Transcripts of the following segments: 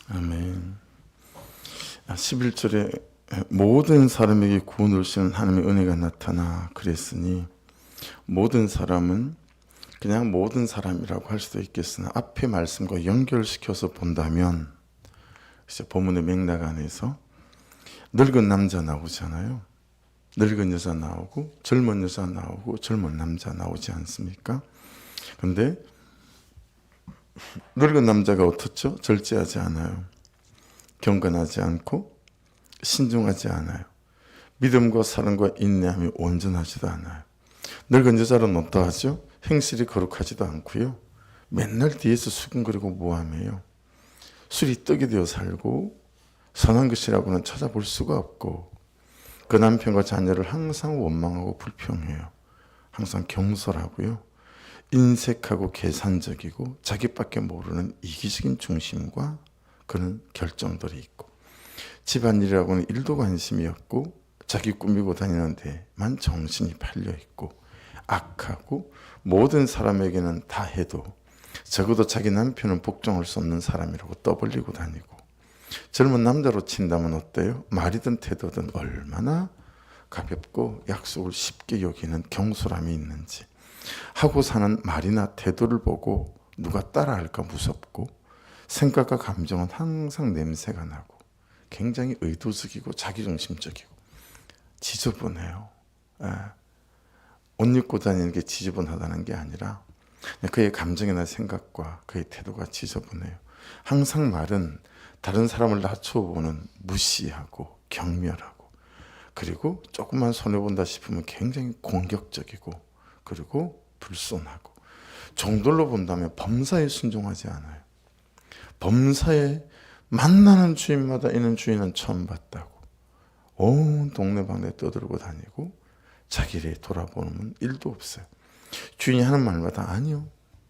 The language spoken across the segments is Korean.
아멘. 11절에 모든 사람에게 구원을 주시는 하나님의 은혜가 나타나 그랬으니, 모든 사람은 그냥 모든 사람이라고 할 수도 있겠으나 앞의 말씀과 연결시켜서 본다면, 본문의 맥락 안에서 늙은 남자 나오잖아요. 늙은 여자 나오고 젊은 여자 나오고 젊은 남자 나오지 않습니까? 그런데 늙은 남자가 어떻죠? 절제하지 않아요. 경건하지 않고 신중하지 않아요. 믿음과 사랑과 인내함이 온전하지도 않아요. 늙은 여자는 어떠하죠? 행실이 거룩하지도 않고요. 맨날 뒤에서 수근거리고 모함해요. 술이 떡이 되어 살고 선한 것이라고는 찾아볼 수가 없고, 그 남편과 자녀를 항상 원망하고 불평해요. 항상 경솔하고요. 인색하고 계산적이고 자기밖에 모르는 이기적인 중심과 그런 결정들이 있고, 집안일이라고는 일도 관심이 없고 자기 꾸미고 다니는 데만 정신이 팔려 있고, 악하고 모든 사람에게는 다 해도 적어도 자기 남편은 복종할 수 없는 사람이라고 떠벌리고 다니고, 젊은 남자로 친다면 어때요? 말이든 태도든 얼마나 가볍고 약속을 쉽게 여기는 경솔함이 있는지, 하고 사는 말이나 태도를 보고 누가 따라할까 무섭고, 생각과 감정은 항상 냄새가 나고 굉장히 의도적이고 자기중심적이고 지저분해요. 옷 입고 다니는 게 지저분하다는 게 아니라 그의 감정이나 생각과 그의 태도가 지저분해요. 항상 말은 다른 사람을 낮춰보는 무시하고 경멸하고, 그리고 조금만 손해본다 싶으면 굉장히 공격적이고, 그리고 불손하고, 종들로 본다면 범사에 순종하지 않아요. 범사에 만나는 주인마다 이는 주인은 처음 봤다고 온 동네방네 떠들고 다니고 자기 일에 돌아보는 일도 없어요. 주인이 하는 말마다 아니요,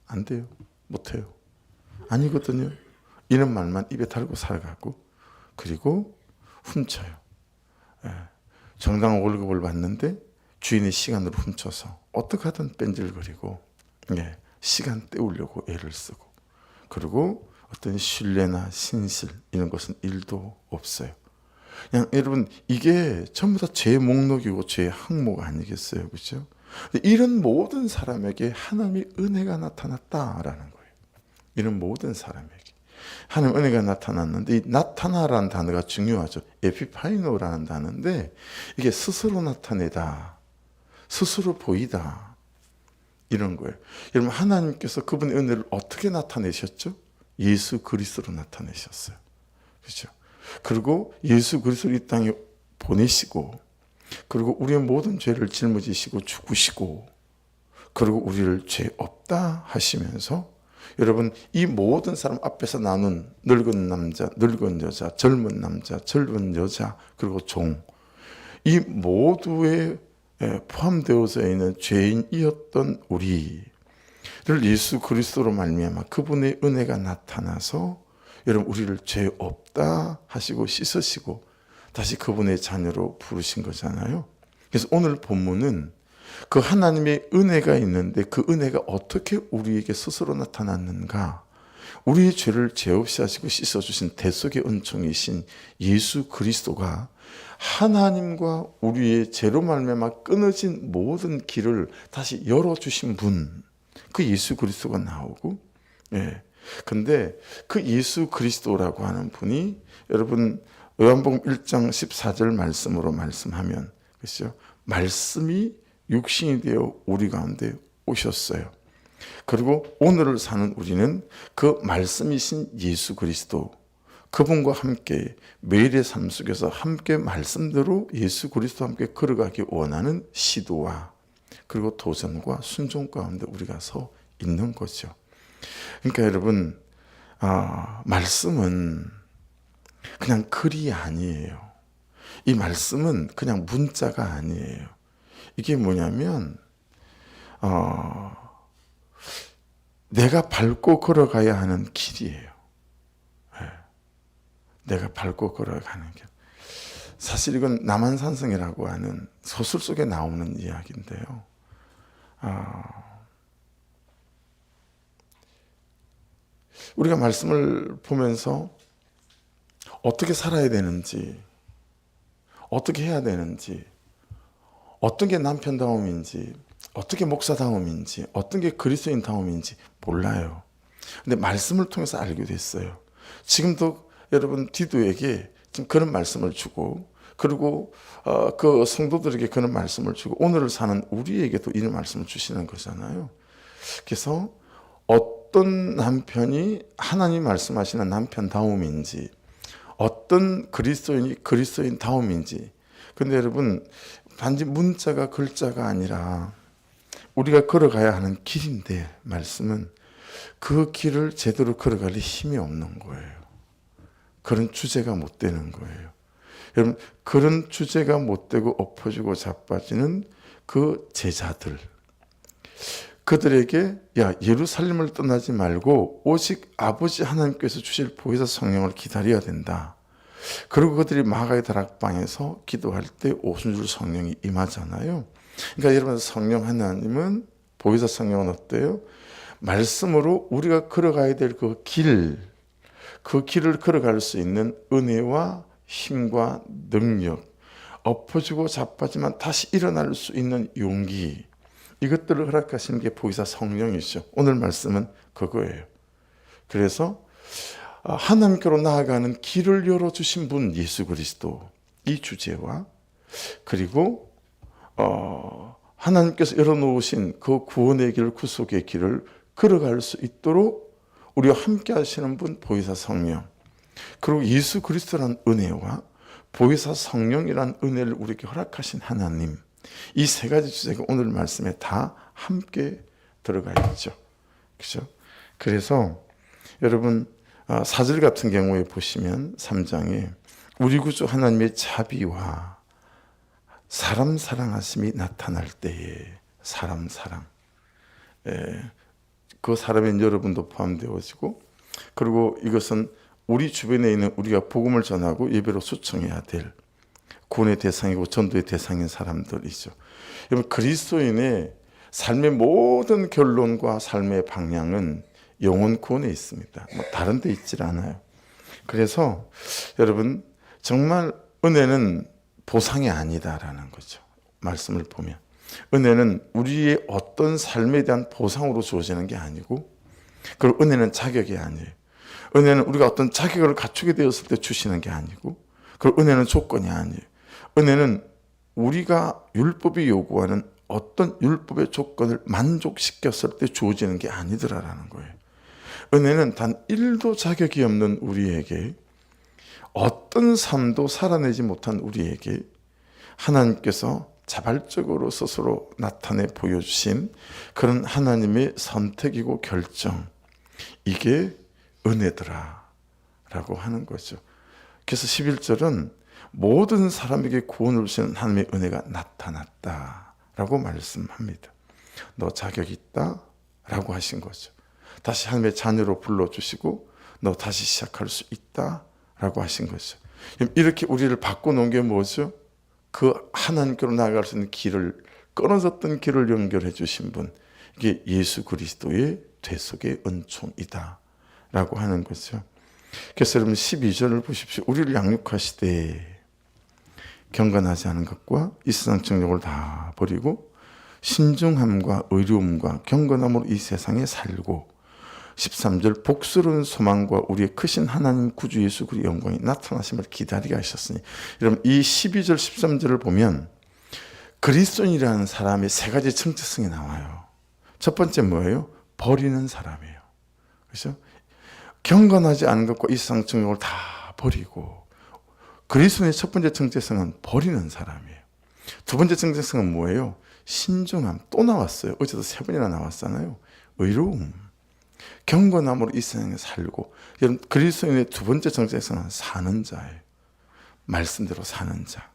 안 돼요, 못해요, 아니거든요, 이런 말만 입에 달고 살아가고, 그리고 훔쳐요. 정당한 월급을 받는데 주인의 시간으로 훔쳐서 어떻게 하든 뺀질거리고 시간 때우려고 애를 쓰고, 그리고 어떤 신뢰나 신실 이런 것은 일도 없어요. 그냥 여러분, 이게 전부 다 죄의 목록이고 죄의 항목 아니겠어요? 그렇죠? 이런 모든 사람에게 하나님의 은혜가 나타났다라는 거예요. 이런 모든 사람에게 하나님 은혜가 나타났는데, 이 나타나라는 단어가 중요하죠. 에피파이노라는 단어인데, 이게 스스로 나타내다, 스스로 보이다, 이런 거예요. 여러분, 하나님께서 그분의 은혜를 어떻게 나타내셨죠? 예수 그리스도로 나타내셨어요. 그렇죠? 그리고 예수 그리스도를 이 땅에 보내시고, 그리고 우리의 모든 죄를 짊어지시고 죽으시고, 그리고 우리를 죄 없다 하시면서, 여러분, 이 모든 사람 앞에서 나눈 늙은 남자, 늙은 여자, 젊은 남자, 젊은 여자, 그리고 종, 이 모두에 포함되어져 있는 죄인이었던 우리를 예수 그리스도로 말미암아 그분의 은혜가 나타나서, 여러분, 우리를 죄 없다 하시고 씻으시고 다시 그분의 자녀로 부르신 거잖아요. 그래서 오늘 본문은 그 하나님의 은혜가 있는데, 그 은혜가 어떻게 우리에게 스스로 나타났는가, 우리의 죄를 죄 없이 하시고 씻어주신 대속의 은총이신 예수 그리스도가 하나님과 우리의 죄로 말미암아 끊어진 모든 길을 다시 열어주신 분, 그 예수 그리스도가 나오고, 근데 그 예수 그리스도라고 하는 분이, 여러분, 요한복음 1장 14절 말씀으로 말씀하면, 그렇죠? 말씀이 육신이 되어 우리 가운데 오셨어요. 그리고 오늘을 사는 우리는 그 말씀이신 예수 그리스도, 그분과 함께 매일의 삶 속에서 함께 말씀대로 예수 그리스도와 함께 걸어가기 원하는 시도와, 그리고 도전과 순종 가운데 우리가 서 있는 거죠. 그러니까 여러분, 말씀은 그냥 글이 아니에요. 이 말씀은 그냥 문자가 아니에요. 이게 뭐냐면 내가 밟고 걸어가야 하는 길이에요. 내가 밟고 걸어가는 길. 사실 이건 남한산성이라고 하는 소설 속에 나오는 이야기인데요. 우리가 말씀을 보면서 어떻게 살아야 되는지, 어떻게 해야 되는지, 어떤 게 남편다움인지, 어떤 게 목사다움인지, 어떤 게 그리스도인다움인지 몰라요. 근데 말씀을 통해서 알게 됐어요. 지금도 여러분 디도에게 지금 그런 말씀을 주고, 그리고 그 성도들에게 그런 말씀을 주고, 오늘을 사는 우리에게도 이런 말씀을 주시는 거잖아요. 그래서 어떤 남편이 하나님 말씀하시는 남편다움인지, 어떤 그리스도인이 그리스도인다움인지. 근데 여러분, 단지 문자가 글자가 아니라 우리가 걸어가야 하는 길인데, 말씀은 그 길을 제대로 걸어갈 힘이 없는 거예요. 그런 주제가 못 되는 거예요. 여러분, 그런 주제가 못 되고 엎어지고 자빠지는 그 제자들, 그들에게 야, 예루살렘을 떠나지 말고 오직 아버지 하나님께서 주실 보혜사 성령을 기다려야 된다. 그리고 그들이 마가의 다락방에서 기도할 때 오순절 성령이 임하잖아요. 그러니까 여러분, 성령 하나님은, 보혜사 성령은 어때요? 말씀으로 우리가 걸어가야 될 그 길을 걸어갈 수 있는 은혜와 힘과 능력, 엎어지고 자빠지만 다시 일어날 수 있는 용기, 이것들을 허락하시는 게 보혜사 성령이죠. 오늘 말씀은 그거예요. 그래서 하나님께로 나아가는 길을 열어주신 분 예수 그리스도, 이 주제와, 그리고 하나님께서 열어놓으신 그 구원의 길, 구속의 길을 걸어갈 수 있도록 우리와 함께 하시는 분 보혜사 성령, 그리고 예수 그리스도라는 은혜와 보혜사 성령이라는 은혜를 우리에게 허락하신 하나님, 이 세 가지 주제가 오늘 말씀에 다 함께 들어가 있죠. 그렇죠? 그래서 여러분, 4절 같은 경우에 보시면 3장에 우리 구주 하나님의 자비와 사람 사랑하심이 나타날 때에, 사람 사랑, 그 사람엔 여러분도 포함되어지고, 그리고 이것은 우리 주변에 있는 우리가 복음을 전하고 예배로 초청해야 될 구원의 대상이고 전도의 대상인 사람들이죠. 여러분, 그리스도인의 삶의 모든 결론과 삶의 방향은 영혼 구원에 있습니다. 다른 데 있질 않아요. 그래서 여러분, 정말 은혜는 보상이 아니다라는 거죠. 말씀을 보면 은혜는 우리의 어떤 삶에 대한 보상으로 주어지는 게 아니고, 그리고 은혜는 자격이 아니에요. 은혜는 우리가 어떤 자격을 갖추게 되었을 때 주시는 게 아니고, 그리고 은혜는 조건이 아니에요. 은혜는 우리가 율법이 요구하는 어떤 율법의 조건을 만족시켰을 때 주어지는 게 아니더라라는 거예요. 은혜는 단 1도 자격이 없는 우리에게, 어떤 삶도 살아내지 못한 우리에게 하나님께서 자발적으로 스스로 나타내 보여주신 그런 하나님의 선택이고 결정, 이게 은혜더라 라고 하는 거죠. 그래서 11절은 모든 사람에게 구원을 주시는 하나님의 은혜가 나타났다 라고 말씀합니다. 너 자격 있다 라고 하신 거죠. 다시 하나님의 자녀로 불러주시고 너 다시 시작할 수 있다 라고 하신 거죠. 이렇게 우리를 바꿔놓은 게 뭐죠? 그 하나님께로 나아갈 수 있는 길을, 끊어졌던 길을 연결해 주신 분, 이게 예수 그리스도의 대속의 은총이다 라고 하는 거죠. 그래서 여러분 12절을 보십시오. 우리를 양육하시되 경건하지 않은 것과 이 세상 정욕을 다 버리고 신중함과 의로움과 경건함으로 이 세상에 살고, 13절 복스러운 소망과 우리의 크신 하나님 구주 예수 그리스도의 영광이 나타나심을 기다리게 하셨으니. 여러분, 이 12절 13절을 보면 그리스도인이라는 사람의 세 가지 정체성이 나와요. 첫 번째 뭐예요? 버리는 사람이에요. 그렇죠? 경건하지 않은 것과 이 세상 정욕을 다 버리고, 그리스도인의 첫 번째 정체성은 버리는 사람이에요. 두 번째 정체성은 뭐예요? 신중함. 또 나왔어요. 어제도 3번이나 나왔잖아요. 의로움, 경건함으로 이 세상에 살고. 여러분, 그리스도인의 두 번째 정체성은 사는 자예요. 말씀대로 사는 자.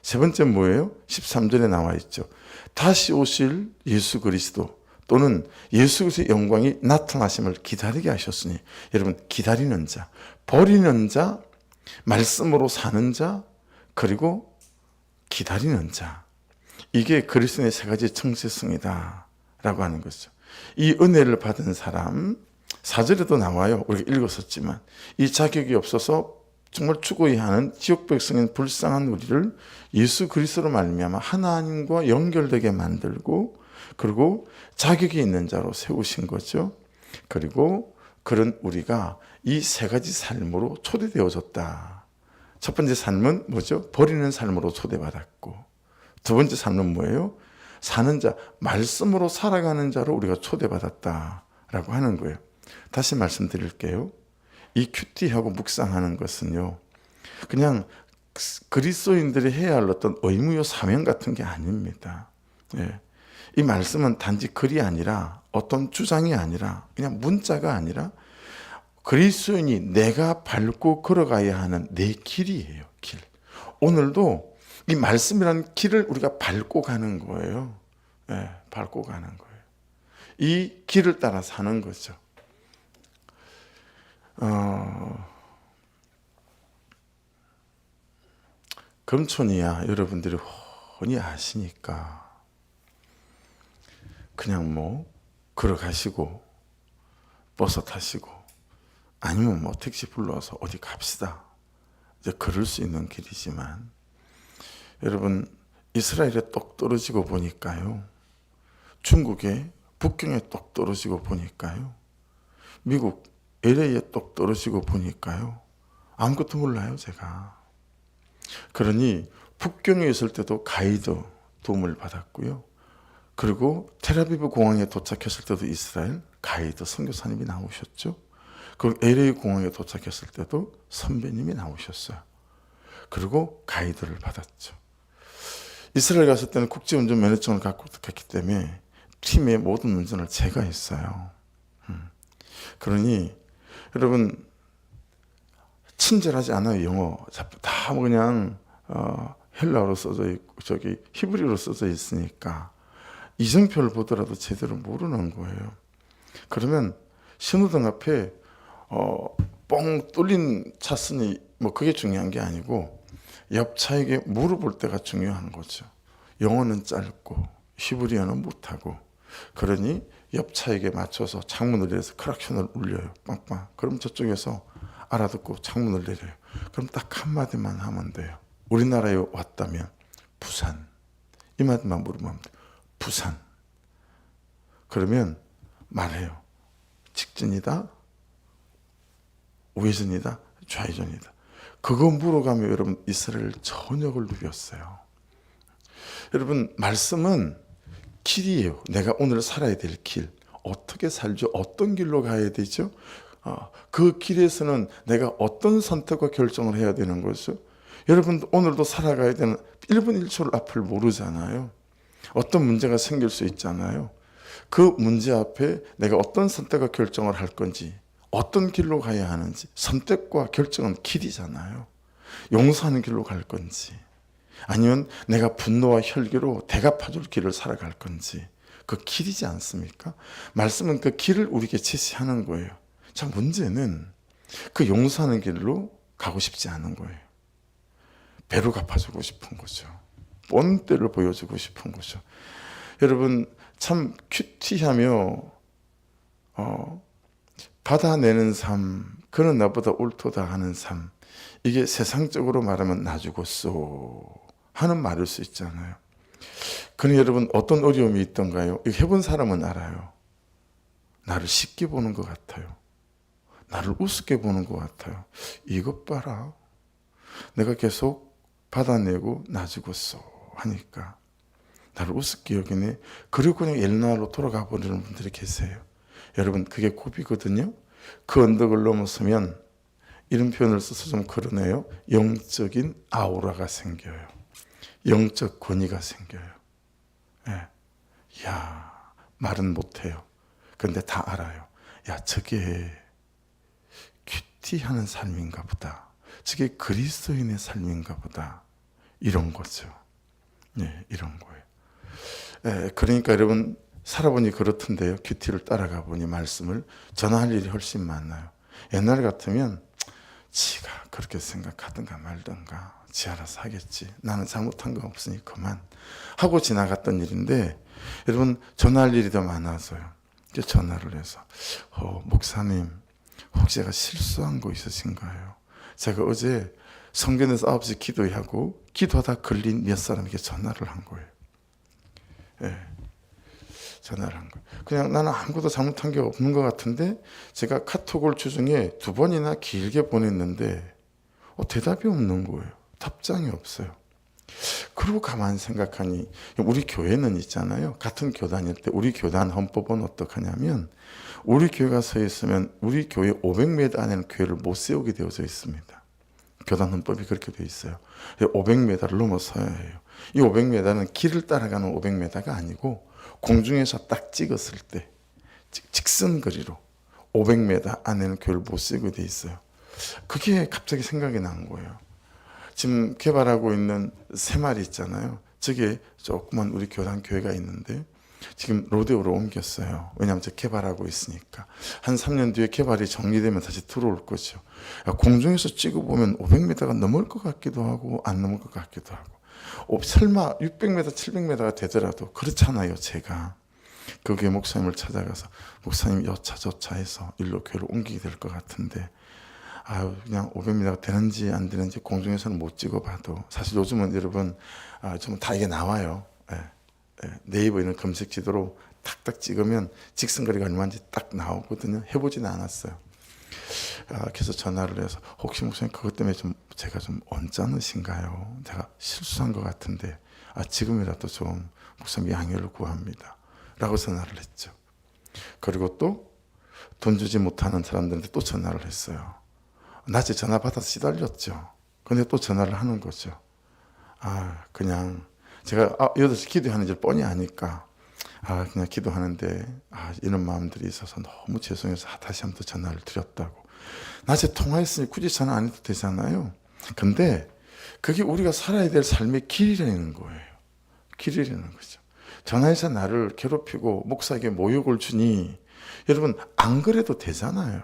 세 번째 뭐예요? 13절에 나와 있죠. 다시 오실 예수 그리스도 또는 예수 그리스도의 영광이 나타나심을 기다리게 하셨으니. 여러분, 기다리는 자, 버리는 자, 말씀으로 사는 자, 그리고 기다리는 자, 이게 그리스도의 세 가지 정체성이다 라고 하는 거죠. 이 은혜를 받은 사람, 4절에도 나와요. 우리가 읽었었지만 이 자격이 없어서 정말 죽어야 하는 지옥 백성인 불쌍한 우리를 예수 그리스도로 말미암아 하나님과 연결되게 만들고, 그리고 자격이 있는 자로 세우신 거죠. 그리고 그런 우리가 이 세 가지 삶으로 초대되어졌다. 첫 번째 삶은 뭐죠? 버리는 삶으로 초대받았고, 두 번째 삶은 뭐예요? 사는 자, 말씀으로 살아가는 자로 우리가 초대받았다라고 하는 거예요. 다시 말씀드릴게요. 이 큐티하고 묵상하는 것은요, 그냥 그리스도인들이 해야 할 어떤 의무요 사명 같은 게 아닙니다. 예. 이 말씀은 단지 글이 아니라, 어떤 주장이 아니라, 그냥 문자가 아니라 그리스도인이 내가 밟고 걸어가야 하는 내 길이에요. 길. 오늘도 이 말씀이라는 길을 우리가 밟고 가는 거예요. 예, 밟고 가는 거예요. 이 길을 따라 사는 거죠. 금촌이야 여러분들이 훤히 아시니까 그냥 뭐 걸어가시고 버스 타시고 아니면 뭐 택시 불러서 어디 갑시다, 이제 걸을 수 있는 길이지만, 여러분 이스라엘에 똑 떨어지고 보니까요, 중국에 북경에 똑 떨어지고 보니까요, 미국 LA에 똑 떨어지고 보니까요, 아무것도 몰라요 제가. 그러니 북경에 있을 때도 가이드 도움을 받았고요, 그리고 텔아비브 공항에 도착했을 때도 이스라엘 가이드 선교사님이 나오셨죠. 그리고 LA 공항에 도착했을 때도 선배님이 나오셨어요. 그리고 가이드를 받았죠. 이스라엘 갔을 때는 국제운전 면허증을 갖고 갔기 때문에 팀의 모든 운전을 제가 했어요. 그러니 여러분 친절하지 않아요. 영어 다 그냥 헬라어로 써져 있고 저기 히브리어로 써져 있으니까 이정표를 보더라도 제대로 모르는 거예요. 그러면 신호등 앞에 뻥 뚫린 차선이 뭐 그게 중요한 게 아니고 옆 차에게 물어볼 때가 중요한 거죠. 영어는 짧고 히브리어는 못하고, 그러니 옆 차에게 맞춰서 창문을 내려서 크락션을 울려요. 빵빵. 그럼 저쪽에서 알아듣고 창문을 내려요. 그럼 딱 한마디만 하면 돼요. 우리나라에 왔다면 부산, 이 마디만 물으면 돼요. 부산. 그러면 말해요. 직진이다, 우회전이다, 좌회전이다. 그거 물어가며 여러분 이스라엘 전역을 누렸어요. 여러분 말씀은 길이에요. 내가 오늘 살아야 될 길. 어떻게 살죠? 어떤 길로 가야 되죠? 그 길에서는 내가 어떤 선택과 결정을 해야 되는 거죠? 여러분 오늘도 살아가야 되는 1분 1초를 앞을 모르잖아요. 어떤 문제가 생길 수 있잖아요. 그 문제 앞에 내가 어떤 선택과 결정을 할 건지, 어떤 길로 가야 하는지, 선택과 결정은 길이잖아요. 용서하는 길로 갈 건지, 아니면 내가 분노와 혈기로 대갚아줄 길을 살아갈 건지, 그 길이지 않습니까? 말씀은 그 길을 우리에게 제시하는 거예요. 자, 문제는 그 용서하는 길로 가고 싶지 않은 거예요. 배로 갚아주고 싶은 거죠. 본때를 보여주고 싶은 거죠. 여러분 참 큐티하며 받아내는 삶, 그는 나보다 옳도다 하는 삶, 이게 세상적으로 말하면 나 죽었소 하는 말일 수 있잖아요. 그는 여러분 어떤 어려움이 있던가요? 이거 해본 사람은 알아요. 나를 쉽게 보는 것 같아요. 나를 우습게 보는 것 같아요. 이것 봐라, 내가 계속 받아내고 나 죽었어 하니까 나를 우습게 여기네. 그리고 그냥 옛날로 돌아가 버리는 분들이 계세요. 여러분 그게 고비거든요. 그 언덕을 넘어서면 이런 표현을 써서 좀 그러네요. 영적인 아우라가 생겨요. 영적 권위가 생겨요. 예. 야, 말은 못해요. 근데 다 알아요. 야, 저게 큐티하는 삶인가 보다. 저게 그리스도인의 삶인가 보다. 이런 거죠. 네, 이런 거예요. 그러니까 여러분 살아보니 그렇던데요. 큐티를 따라가 보니 말씀을 전할 일이 훨씬 많아요. 옛날 같으면 지가 그렇게 생각하든가 말든가 지 알아서 하겠지, 나는 잘못한 거 없으니 그만 하고 지나갔던 일인데, 여러분 전할 일이 더 많아서요. 이제 전화를 해서 목사님 혹시 제가 실수한 거 있으신가요? 제가 어제 성전에서 9시 기도하고 기도하다 걸린 몇 사람에게 전화를 한 거예요. 예, 전화를 한 거예요. 그냥 나는 아무것도 잘못한 게 없는 것 같은데 제가 카톡을 주중에 2번이나 길게 보냈는데 대답이 없는 거예요. 답장이 없어요. 그리고 가만히 생각하니 우리 교회는 있잖아요. 같은 교단일 때 우리 교단 헌법은 어떻게 하냐면 우리 교회가 서 있으면 우리 교회 500m 안에는 교회를 못 세우게 되어져 있습니다. 교단 헌법이 그렇게 되어 있어요. 500m를 넘어서야 해요. 이 500m는 길을 따라가는 500m가 아니고 공중에서 딱 찍었을 때 직선거리로 500m 안에는 교회를 못 세우게 되어 있어요. 그게 갑자기 생각이 난 거예요. 지금 개발하고 있는 새마을 있잖아요. 저게 조그만 우리 교단 교회가 있는데 지금 로데오로 옮겼어요. 왜냐하면 저 개발하고 있으니까. 한 3년 뒤에 개발이 정리되면 다시 들어올 거죠. 공중에서 찍어보면 500m가 넘을 것 같기도 하고 안 넘을 것 같기도 하고 설마 600m, 700m가 되더라도 그렇잖아요. 제가 그 교회 목사님을 찾아가서 목사님 여차저차 해서 일로 교회를 옮기게 될 것 같은데 그냥 500m가 되는지 안 되는지 공중에서는 못 찍어봐도 사실 요즘은 여러분 좀 다 이게 나와요. 네이버 이런 검색 지도로 탁탁 찍으면 직선거리가 얼마인지 딱 나오거든요. 해보지는 않았어요. 그래서 전화를 해서 혹시 목사님 그것 때문에 제가 좀 언짢으신가요? 제가 실수한 것 같은데 지금이라도 좀 목사님 양해를 구합니다. 라고 전화를 했죠. 그리고 또 돈 주지 못하는 사람들한테 또 전화를 했어요. 낮에 전화 받아서 시달렸죠. 근데 또 전화를 하는 거죠. 그냥 제가 8시 기도하는 줄 뻔히 아니까 그냥 기도하는데 이런 마음들이 있어서 너무 죄송해서 다시 한번 전화를 드렸다고. 낮에 통화했으니 굳이 전화 안 해도 되잖아요. 근데 그게 우리가 살아야 될 삶의 길이라는 거예요. 길이라는 거죠. 전화해서 나를 괴롭히고 목사에게 모욕을 주니 여러분 안 그래도 되잖아요.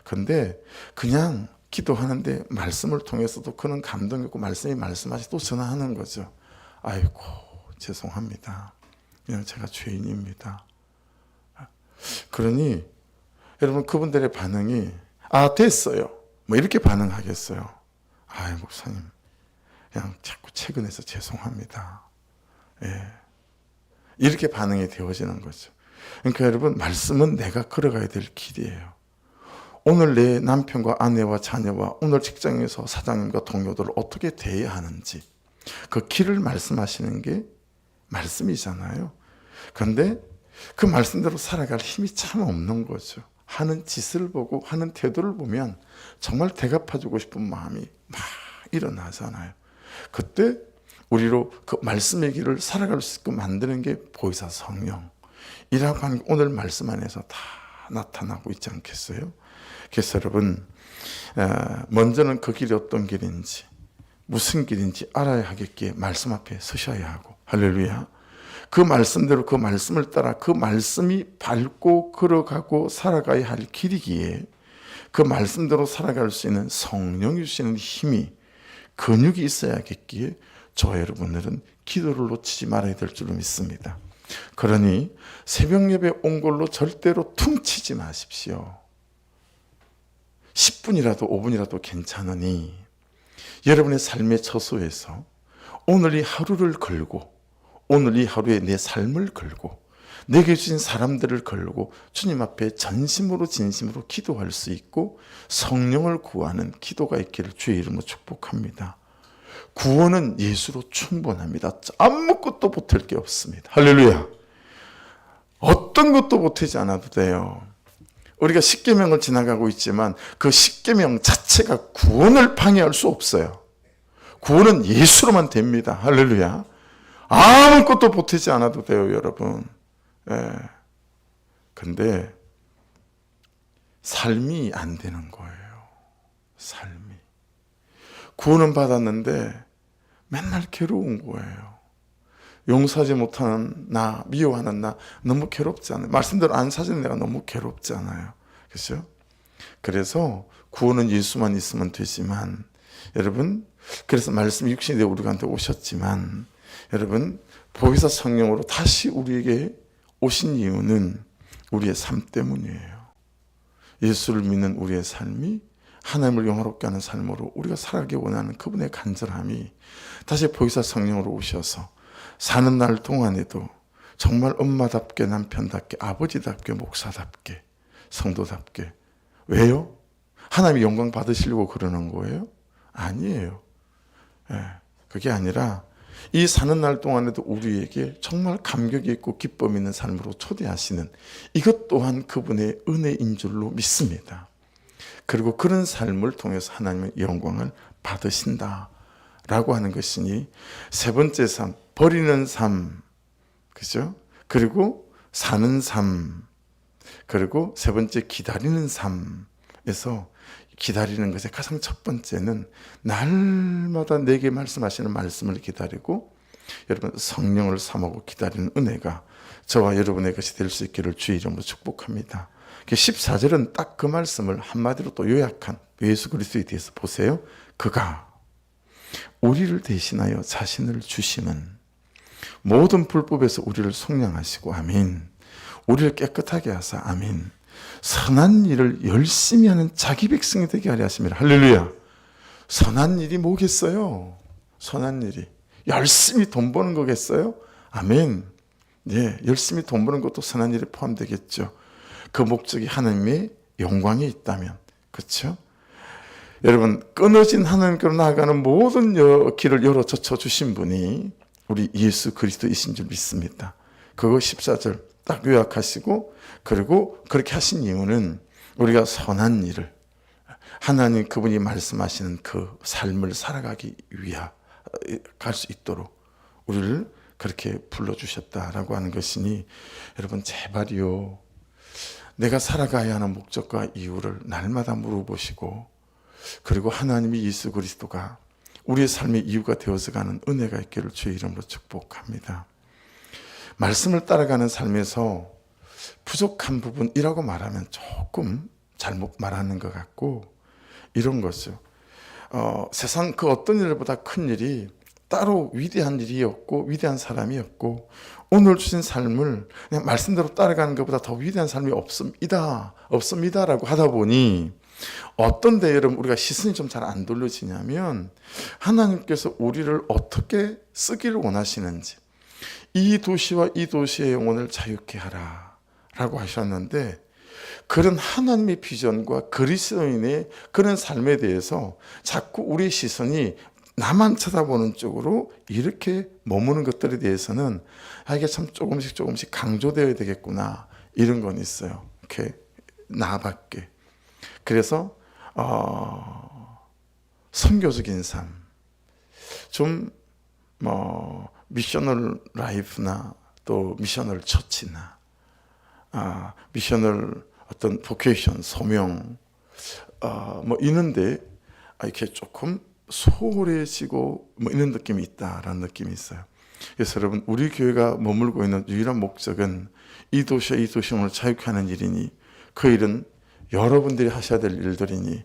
근데 그냥 기도하는데 말씀을 통해서도 그런 감동이 있고 말씀이 말씀하시 또 전화하는 거죠. 아이고 죄송합니다. 그냥 제가 죄인입니다. 그러니 여러분 그분들의 반응이 됐어요. 뭐 이렇게 반응하겠어요. 목사님 그냥 자꾸 최근에서 죄송합니다. 이렇게 반응이 되어지는 거죠. 그러니까 여러분 말씀은 내가 걸어가야 될 길이에요. 오늘 내 남편과 아내와 자녀와 오늘 직장에서 사장님과 동료들을 어떻게 대해야 하는지 그 길을 말씀하시는 게 말씀이잖아요. 그런데 그 말씀대로 살아갈 힘이 참 없는 거죠. 하는 짓을 보고 하는 태도를 보면 정말 대갚아주고 싶은 마음이 막 일어나잖아요. 그때 우리로 그 말씀의 길을 살아갈 수 있게 만드는 게 보혜사 성령이라고 하는 게 오늘 말씀 안에서 다 나타나고 있지 않겠어요? 그래서 여러분 먼저는 그 길이 어떤 길인지 무슨 길인지 알아야 하겠기에 말씀 앞에 서셔야 하고 할렐루야. 그 말씀대로 그 말씀을 따라 그 말씀이 밟고 걸어가고 살아가야 할 길이기에 그 말씀대로 살아갈 수 있는 성령이 주시는 힘이 근육이 있어야겠기에 저와 여러분들은 기도를 놓치지 말아야 될 줄로 믿습니다. 그러니 새벽 예배 온 걸로 절대로 퉁치지 마십시오. 10분이라도 5분이라도 괜찮으니 여러분의 삶의 처소에서 오늘 이 하루를 걸고 오늘 이 하루에 내 삶을 걸고 내게 주신 사람들을 걸고 주님 앞에 전심으로 진심으로 기도할 수 있고 성령을 구하는 기도가 있기를 주의 이름으로 축복합니다. 구원은 예수로 충분합니다. 아무것도 보탤 게 없습니다. 할렐루야. 어떤 것도 보태지 않아도 돼요. 우리가 십계명을 지나가고 있지만 그 십계명 자체가 구원을 방해할 수 없어요. 구원은 예수로만 됩니다. 할렐루야. 아무것도 보태지 않아도 돼요, 여러분. 근데 삶이 안 되는 거예요. 삶이. 구원은 받았는데 맨날 괴로운 거예요. 용서하지 못하는 나, 미워하는 나 너무 괴롭지 않아요? 말씀대로 안 사는 내가 너무 괴롭지 않아요? 그렇죠? 그래서 구원은 예수만 있으면 되지만 여러분 그래서 말씀이 육신이 되어 우리한테 오셨지만 여러분 보혜사 성령으로 다시 우리에게 오신 이유는 우리의 삶 때문이에요. 예수를 믿는 우리의 삶이 하나님을 영화롭게 하는 삶으로 우리가 살아가기 원하는 그분의 간절함이 다시 보혜사 성령으로 오셔서 사는 날 동안에도 정말 엄마답게, 남편답게, 아버지답게, 목사답게, 성도답게. 왜요? 하나님이 영광 받으시려고 그러는 거예요? 아니에요. 그게 아니라 이 사는 날 동안에도 우리에게 정말 감격이 있고 기쁨 있는 삶으로 초대하시는 이것 또한 그분의 은혜인 줄로 믿습니다. 그리고 그런 삶을 통해서 하나님의 영광을 받으신다라고 하는 것이니 세 번째 삶, 버리는 삶, 그죠? 그리고 사는 삶, 그리고 세 번째 기다리는 삶에서 기다리는 것의 가장 첫 번째는 날마다 내게 말씀하시는 말씀을 기다리고 여러분 성령을 사모고 기다리는 은혜가 저와 여러분의 것이 될 수 있기를 주의 이름으로 축복합니다. 14절은 딱 그 말씀을 한마디로 또 요약한 예수 그리스도에 대해서 보세요. 그가 우리를 대신하여 자신을 주심은 모든 불법에서 우리를 속량하시고 아멘. 우리를 깨끗하게 하사 아멘. 선한 일을 열심히 하는 자기 백성이 되게 하려 하심이라. 할렐루야. 선한 일이 뭐겠어요? 선한 일이 열심히 돈 버는 거겠어요? 아멘. 예, 열심히 돈 버는 것도 선한 일에 포함되겠죠. 그 목적이 하나님의 영광이 있다면, 그렇죠? 여러분, 끊어진 하나님께로 나아가는 모든 길을 열어 젖혀 주신 분이 우리 예수 그리스도이신 줄 믿습니다. 그거 14절 딱 요약하시고, 그리고 그렇게 하신 이유는 우리가 선한 일을 하나님 그분이 말씀하시는 그 삶을 살아가기 위하 갈 수 있도록 우리를 그렇게 불러주셨다라고 하는 것이니 여러분 제발요, 내가 살아가야 하는 목적과 이유를 날마다 물어보시고, 그리고 하나님이 예수 그리스도가 우리의 삶의 이유가 되어서 가는 은혜가 있기를 주의 이름으로 축복합니다. 말씀을 따라가는 삶에서 부족한 부분이라고 말하면 조금 잘못 말하는 것 같고, 이런 거죠. 세상 그 어떤 일보다 큰 일이 따로 위대한 일이었고 위대한 사람이었고, 오늘 주신 삶을 그냥 말씀대로 따라가는 것보다 더 위대한 삶이 없습니다라고 하다 보니 어떤 데 여러분 우리가 시선이 좀 잘 안 돌려지냐면, 하나님께서 우리를 어떻게 쓰기를 원하시는지, 이 도시와 이 도시의 영혼을 자유케 하라 라고 하셨는데, 그런 하나님의 비전과 그리스도인의 그런 삶에 대해서 자꾸 우리의 시선이 나만 쳐다보는 쪽으로 이렇게 머무는 것들에 대해서는 이게 참 조금씩 강조되어야 되겠구나, 이런 건 있어요. 이렇게 나밖에. 그래서 선교적인 삶, 좀 미셔널 라이프나 또 미셔널 처치나 미셔널 어떤 보케이션, 소명 있는데 이렇게 조금 소홀해지고 이런 느낌이 있다라는 느낌이 있어요. 그래서 여러분, 우리 교회가 머물고 있는 유일한 목적은 이 도시와 이 도시를 자유케 하는 일이니, 그 일은 여러분들이 하셔야 될 일들이니,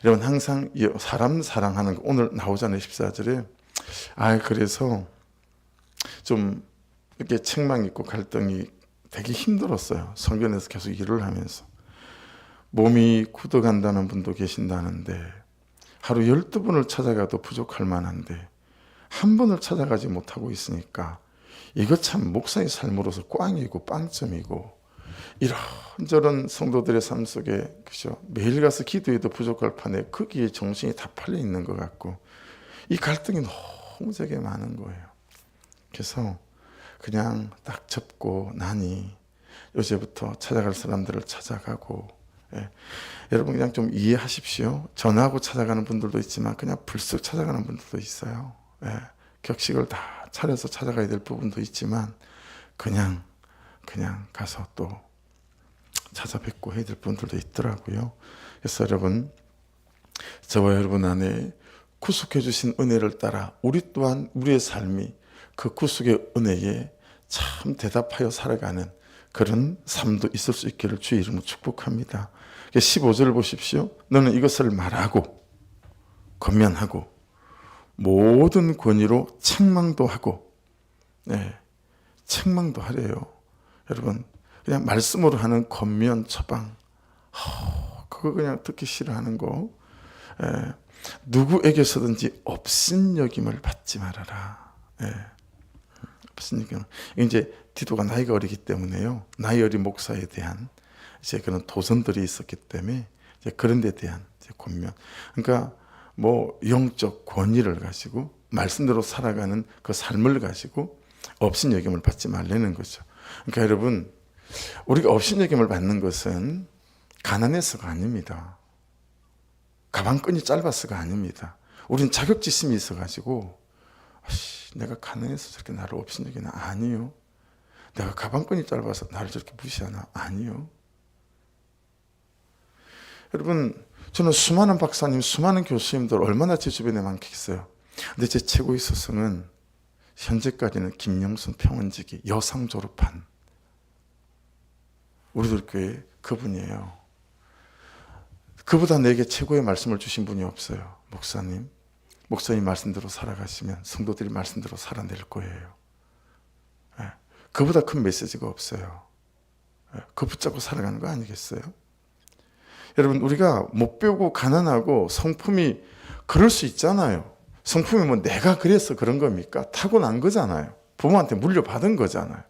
여러분 항상 사람 사랑하는 거 오늘 나오잖아요, 14절에. 그래서 좀 이렇게 책망 있고 갈등이 되게 힘들었어요. 성전에서 계속 일을 하면서. 몸이 굳어간다는 분도 계신다는데 하루 12번을 찾아가도 부족할 만한데 한 번을 찾아가지 못하고 있으니까 이거 참 목사의 삶으로서 꽝이고 빵점이고, 이런저런 성도들의 삶 속에, 그죠? 매일 가서 기도해도 부족할 판에 거기에 정신이 다 팔려 있는 것 같고, 이 갈등이 너무 되게 많은 거예요. 그래서 그냥 딱 접고 나니 요새부터 찾아갈 사람들을 찾아가고, 여러분 그냥 좀 이해하십시오. 전화하고 찾아가는 분들도 있지만 그냥 불쑥 찾아가는 분들도 있어요. 격식을 다 차려서 찾아가야 될 부분도 있지만 그냥 가서 또 찾아뵙고 해야 될 분들도 있더라고요. 그래서 여러분, 저와 여러분 안에 구속해 주신 은혜를 따라 우리 또한 우리의 삶이 그 구속의 은혜에 참 대답하여 살아가는 그런 삶도 있을 수 있기를 주의 이름으로 축복합니다. 15절을 보십시오. 너는 이것을 말하고 권면하고 모든 권위로 책망도 하고, 책망도 하래요. 여러분, 그냥 말씀으로 하는 권면 처방, 그거 그냥 듣기 싫어하는 거, 누구에게서든지 업신여김을 받지 말아라. 업신여김. 이제 디도가 나이가 어리기 때문에요. 나이 어린 목사에 대한 이제 그런 도전들이 있었기 때문에 이제 그런 데 대한 이제 권면. 그러니까 뭐 영적 권위를 가지고 말씀대로 살아가는 그 삶을 가지고 업신여김을 받지 말라는 거죠. 그러니까 여러분, 우리가 업신여김을 받는 것은 가난해서가 아닙니다. 가방끈이 짧아서가 아닙니다. 우리는 자격지심이 있어가지고 내가 가난해서 저렇게 나를 업신여기나? 아니요. 내가 가방끈이 짧아서 나를 저렇게 무시하나? 아니요. 여러분, 저는 수많은 박사님, 수많은 교수님들 얼마나 제 주변에 많겠어요. 근데 제 최고의 스승은 현재까지는 김영순 평원지기 여상 졸업한 우리들 교회 그분이에요. 그보다 내게 최고의 말씀을 주신 분이 없어요. 목사님 말씀대로 살아가시면 성도들이 말씀대로 살아낼 거예요. 그보다 큰 메시지가 없어요. 그 붙잡고 살아가는 거 아니겠어요? 여러분, 우리가 못 배우고 가난하고 성품이 그럴 수 있잖아요. 성품이 뭐 내가 그래서 그런 겁니까? 타고난 거잖아요. 부모한테 물려받은 거잖아요.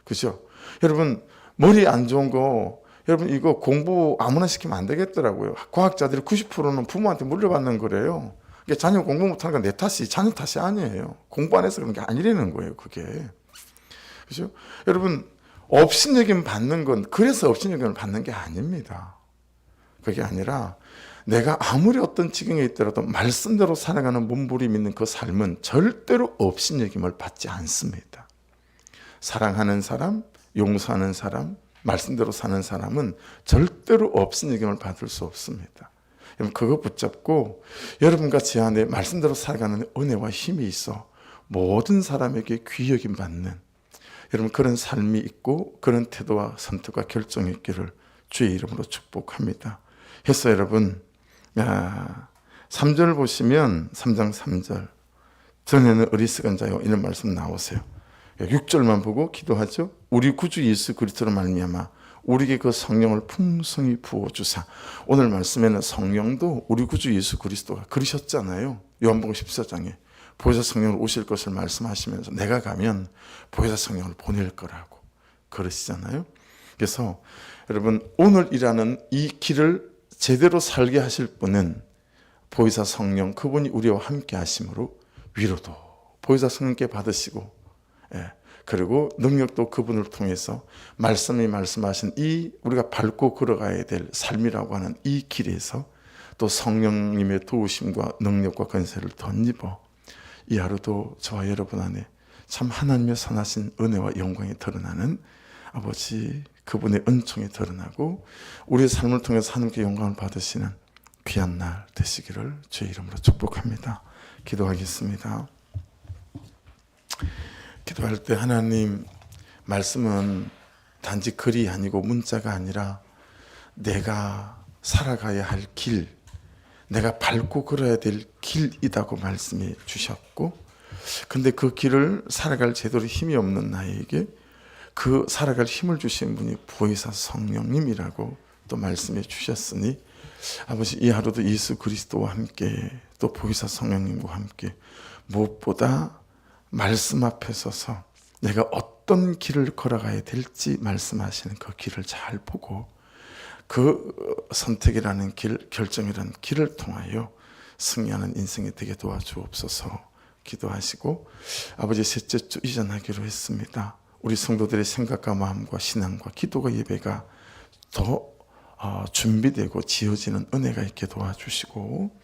그죠? 여러분, 머리 안 좋은 거, 여러분 이거 공부 아무나 시키면 안 되겠더라고요. 과학자들이 90%는 부모한테 물려받는 거래요. 자녀 공부 못하는 건 내 탓이, 자녀 탓이 아니에요. 공부 안 해서 그런 게 아니라는 거예요, 그게. 그죠? 여러분, 업신여김 받는 건 그래서 업신여김을 받는 게 아닙니다. 그게 아니라 내가 아무리 어떤 지경에 있더라도 말씀대로 살아가는 몸부림 있는 그 삶은 절대로 업신여김을 받지 않습니다. 사랑하는 사람, 용서하는 사람, 말씀대로 사는 사람은 절대로 업신여김을 받을 수 없습니다. 여러분, 그거 붙잡고 여러분과 제 안에 말씀대로 살아가는 은혜와 힘이 있어 모든 사람에게 귀여김 받는 여러분 그런 삶이 있고 그런 태도와 선택과 결정이 있기를 주의 이름으로 축복합니다. 해서 여러분, 3절 보시면 3장 3절 전에는 어리석은 자요 이런 말씀 나오세요. 6절만 보고 기도하죠. 우리 구주 예수 그리스도로 말미암아 우리에게 그 성령을 풍성히 부어주사. 오늘 말씀에는 성령도 우리 구주 예수 그리스도가 그러셨잖아요. 요한복음 14장에 보혜사 성령을 오실 것을 말씀하시면서 내가 가면 보혜사 성령을 보낼 거라고 그러시잖아요. 그래서 여러분, 오늘 일하는 이 길을 제대로 살게 하실 분은 보혜사 성령, 그분이 우리와 함께 하심으로 위로도 보혜사 성령께 받으시고, 그리고 능력도 그분을 통해서 말씀이 말씀하신 이 우리가 밟고 걸어가야 될 삶이라고 하는 이 길에서 또 성령님의 도우심과 능력과 권세를 덧입어 이 하루도 저와 여러분 안에 참 하나님의 선하신 은혜와 영광이 드러나는 아버지 그분의 은총이 드러나고 우리의 삶을 통해서 하나님께 영광을 받으시는 귀한 날 되시기를 주의 이름으로 축복합니다. 기도하겠습니다. 기도할 때 하나님, 말씀은 단지 글이 아니고 문자가 아니라 내가 살아가야 할 길, 내가 밟고 걸어야 될 길이라고 말씀해 주셨고, 근데 그 길을 살아갈 제대로 힘이 없는 나에게 그 살아갈 힘을 주신 분이 보혜사 성령님이라고 또 말씀해 주셨으니 아버지, 이 하루도 예수 그리스도와 함께 또 보혜사 성령님과 함께 무엇보다 말씀 앞에 서서 내가 어떤 길을 걸어가야 될지 말씀하시는 그 길을 잘 보고 그 선택이라는 길, 결정이라는 길을 통하여 승리하는 인생이 되게 도와주옵소서. 기도하시고 아버지, 셋째 주 이전하기로 했습니다. 우리 성도들의 생각과 마음과 신앙과 기도가 예배가 더 준비되고 지어지는 은혜가 있게 도와주시고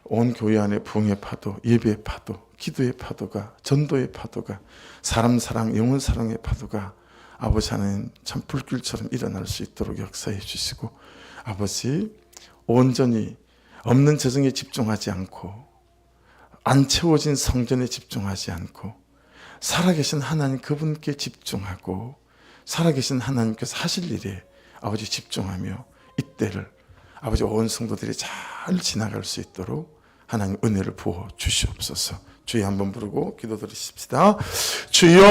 온 교회 안에 부흥의 파도, 예배의 파도, 기도의 파도가, 전도의 파도가, 사람 사랑, 영혼 사랑의 파도가 아버지 하나님 참 불길처럼 일어날 수 있도록 역사해 주시고 아버지, 온전히 없는 재정에 집중하지 않고 안 채워진 성전에 집중하지 않고 살아계신 하나님 그분께 집중하고 살아계신 하나님께서 하실 일에 아버지 집중하며 이때를 아버지 온 성도들이 잘 지나갈 수 있도록 하나님 은혜를 부어 주시옵소서. 주여 한번 부르고 기도드리십시다. 주여.